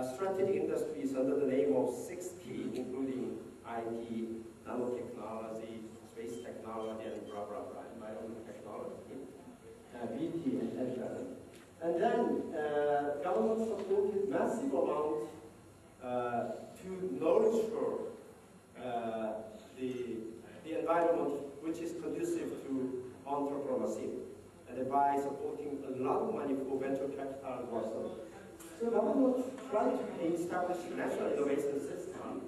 strategic industries under the name of 6T, including IT, nanotechnology, space technology, and blah, blah, blah, environmental technology, BT, and etc. And then government supported massive amount to nurture the environment which is conducive to entrepreneurship, and by supporting a lot of money for venture capital also. So government tried to establish a national innovation system,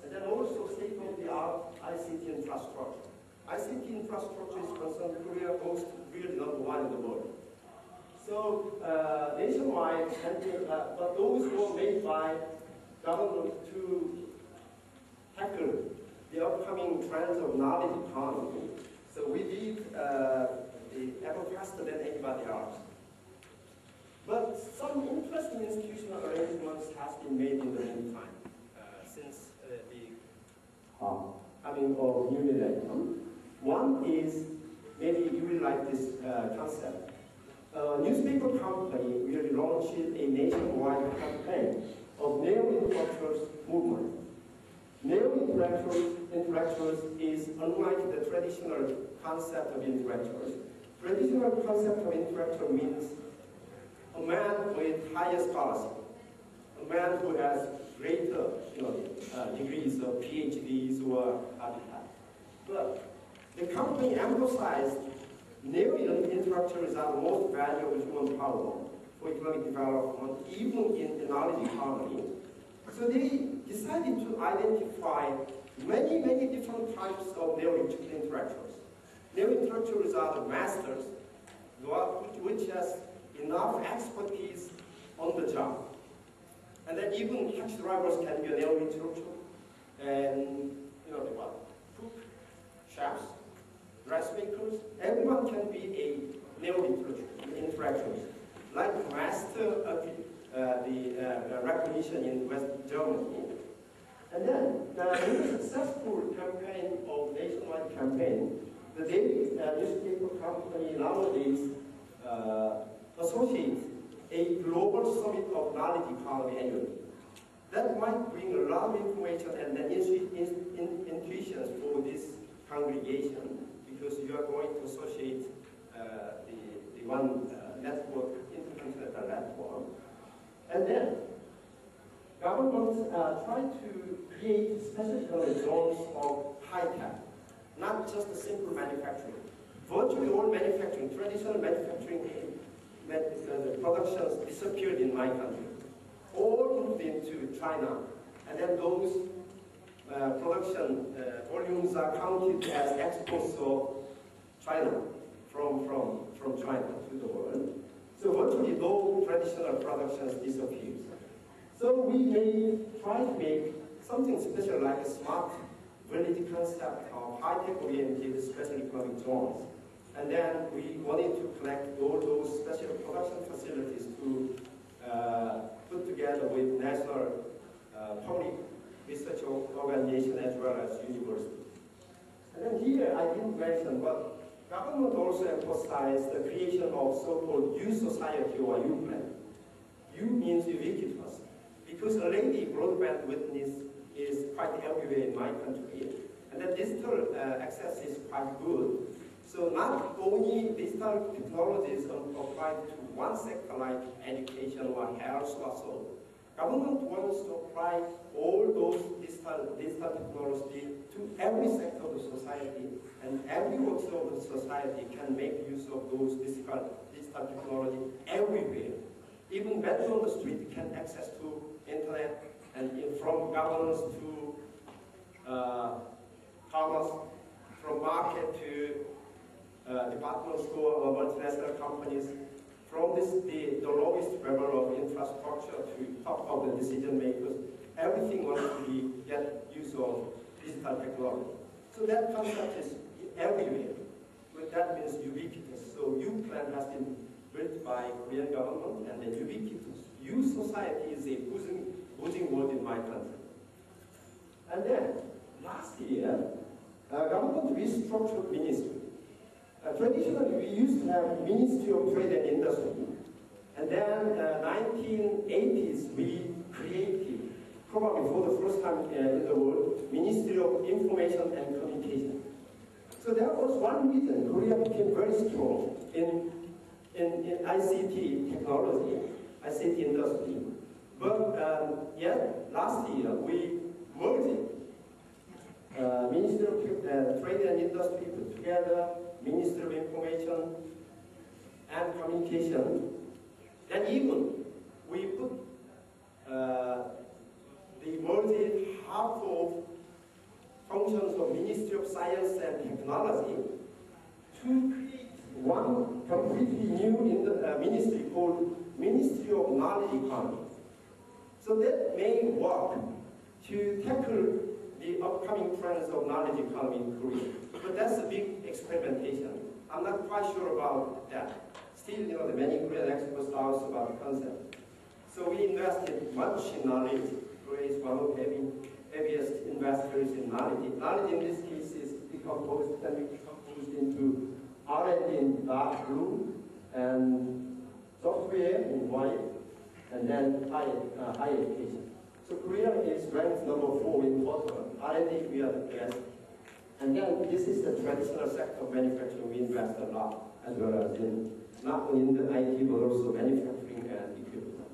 and then also state-of-the-art ICT infrastructure. ICT infrastructure is concerned, Korea goes to really #1 in the world. So nationwide, but those were made by government to tackle the upcoming trends of knowledge economy. So we did ever faster than anybody else. But some interesting institutional arrangements has been made in the meantime since the coming of new millennium. One is, maybe you will like this concept. A newspaper company will launch a nationwide campaign of neo-intellectuals movement. Neo-intellectuals is unlike the traditional concept of intellectuals. Traditional concept of intellectual means a man with higher scholarship, a man who has greater degrees of PhDs or other. But the company emphasized neo-intellectuals are the most valuable human power for economic development, even in the knowledge economy. So they decided to identify many, many different types of neo-intellectuals. Neo-intellectuals are the masters, which has enough expertise on the job. And then even taxi drivers can be a neo-intellectual, and cook, chefs, dressmakers, everyone can be a neo-intellectual, like master of the recognition in West Germany. And then, in the successful campaign of nationwide campaign, the daily newspaper company nowadays associates a global summit of knowledge economy annually. That might bring a lot of information and then intuitions for this congregation, because you are going to associate the one network, intercontinental network. And then, governments try to create special economic zones of high-tech, not just a simple manufacturing. Virtually all manufacturing, traditional manufacturing productions disappeared in my country. All moved into China, and then those production volumes are counted as exports of China, from China to the world. So virtually no traditional productions disappears. So we try to make something special like a smart village concept of high-tech oriented special economic zones. And then we wanted to connect all those special production facilities to put together with national public research organization as well as universities. And then here I didn't mention, but government also emphasized the creation of so-called U society or U plan. U means ubiquitous, because already broadband witness is quite everywhere in my country, and the digital access is quite good. So not only digital technologies applied to one sector like education or health or so. Government wants to apply all those digital technology to every sector of the society, and every work of the society can make use of those digital technology everywhere. Even vendors on the street can access to internet, and from governance to commerce, from market to department store or multinational companies, from the lowest level of infrastructure to top of the decision makers, everything wants to get use of digital technology. So that concept is everywhere. But that means ubiquitous. So U plan has been built by Korean government, and the ubiquitous U society is a booming word in my country. And then last year, government restructured ministry. Traditionally, we used to have Ministry of Trade and Industry, and then 1980s we So that was one reason Korea became very strong in ICT technology, ICT industry. But yet, last year, we merged Ministry of Trade and Industry put together, Ministry of Information and Communication, and even we put the merged half of functions of Ministry of Science and Technology to create one completely new ministry called Ministry of Knowledge Economy. So that may work to tackle the upcoming trends of knowledge economy in Korea. But that's a big experimentation. I'm not quite sure about that. Still, the many Korean experts doubt about the concept. So we invested much in knowledge. Korea is one of the heaviest investors in knowledge. Knowledge in this case is can be decomposed into R&D in dark blue and software in white, and then higher education. So Korea is ranked number 4 in total. R&D, we are the best. And then this is the traditional sector of manufacturing. We invest a lot, as well as in not only in the IT, but also manufacturing and equipment.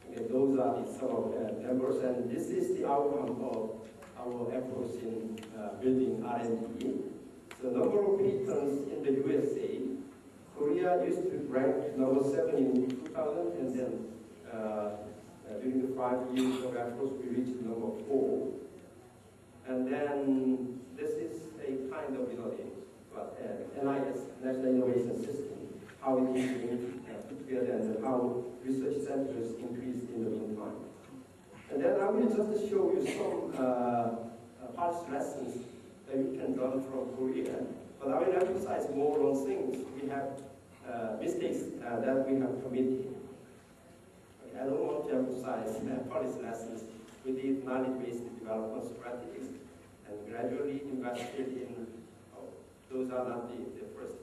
Okay, those are some of the numbers, and this is the outcome of our efforts in building R&D. So number of patents in the USA, Korea used to rank number 7 in 2000, and then during the 5 years of efforts, we reached number 4. And then this is a kind of, NIS, National Innovation System, how it is being put together and how research centers increased in the meantime. And then I will just show you some past lessons that you can learn from Korea. But I will emphasize more on things we have, mistakes that we have committed. I don't want to emphasize policy lessons. We did knowledge-based development strategies and gradually invested in, those are not the first,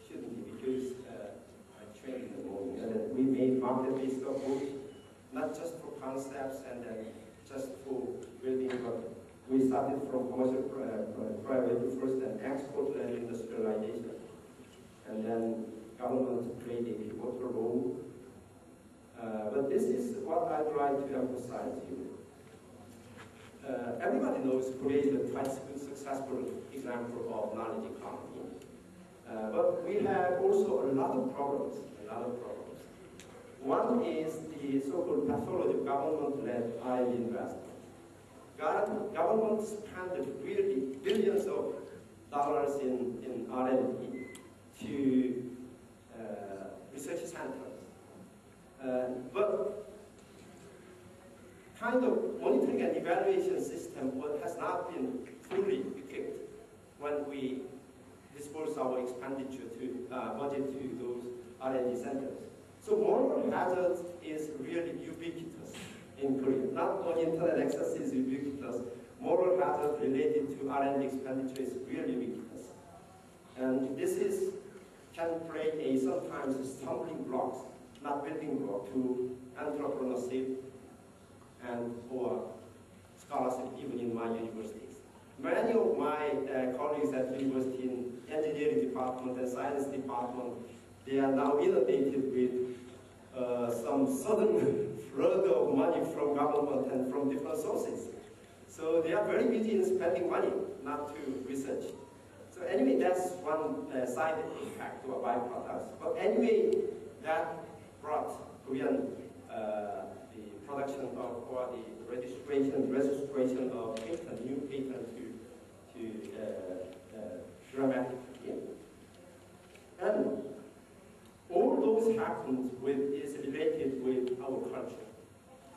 shouldn't be, because I trained in the morning. And then we made market-based approach, not just for concepts and then just for building, but we started from commercial priority first and export-led industrialization. And then government played a pivotal role. But this is what I try to emphasize here. Everybody knows Korea is a quite successful example of knowledge economy. But we have also a lot of problems, One is the so-called pathology of government-led R&D investment. Government spent really billions of dollars in R&D to research centers. But kind of monitoring and evaluation system has not been fully equipped when we disperse our expenditure to budget to those R&D centers. So moral hazard is really ubiquitous in Korea. Not only internet access is ubiquitous, moral hazard related to R&D expenditure is really ubiquitous. And this can create a sometimes stumbling blocks, not building block to entrepreneurship and or scholarship even in my universities. Many of my colleagues at the university in engineering department and science department, they are now inundated with some sudden flood of money from government and from different sources. So they are very busy in spending money, not to research. So anyway, that's one side impact or byproducts. But anyway, that brought Korean the production of or the registration of patent, new patent to dramatically. And all those happened is related with our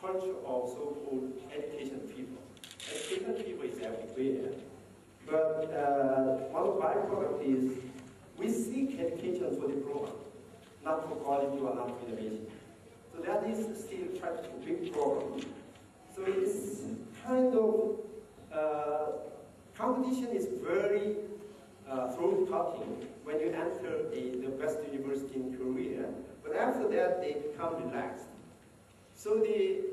culture of so-called education people. Education people is everywhere. But one of the byproduct is we seek education for diploma, not for quality or not for innovation. So that is still a big problem. So it's kind of, competition is very throat-cutting when you enter the best university in Korea. But after that, they become relaxed. So the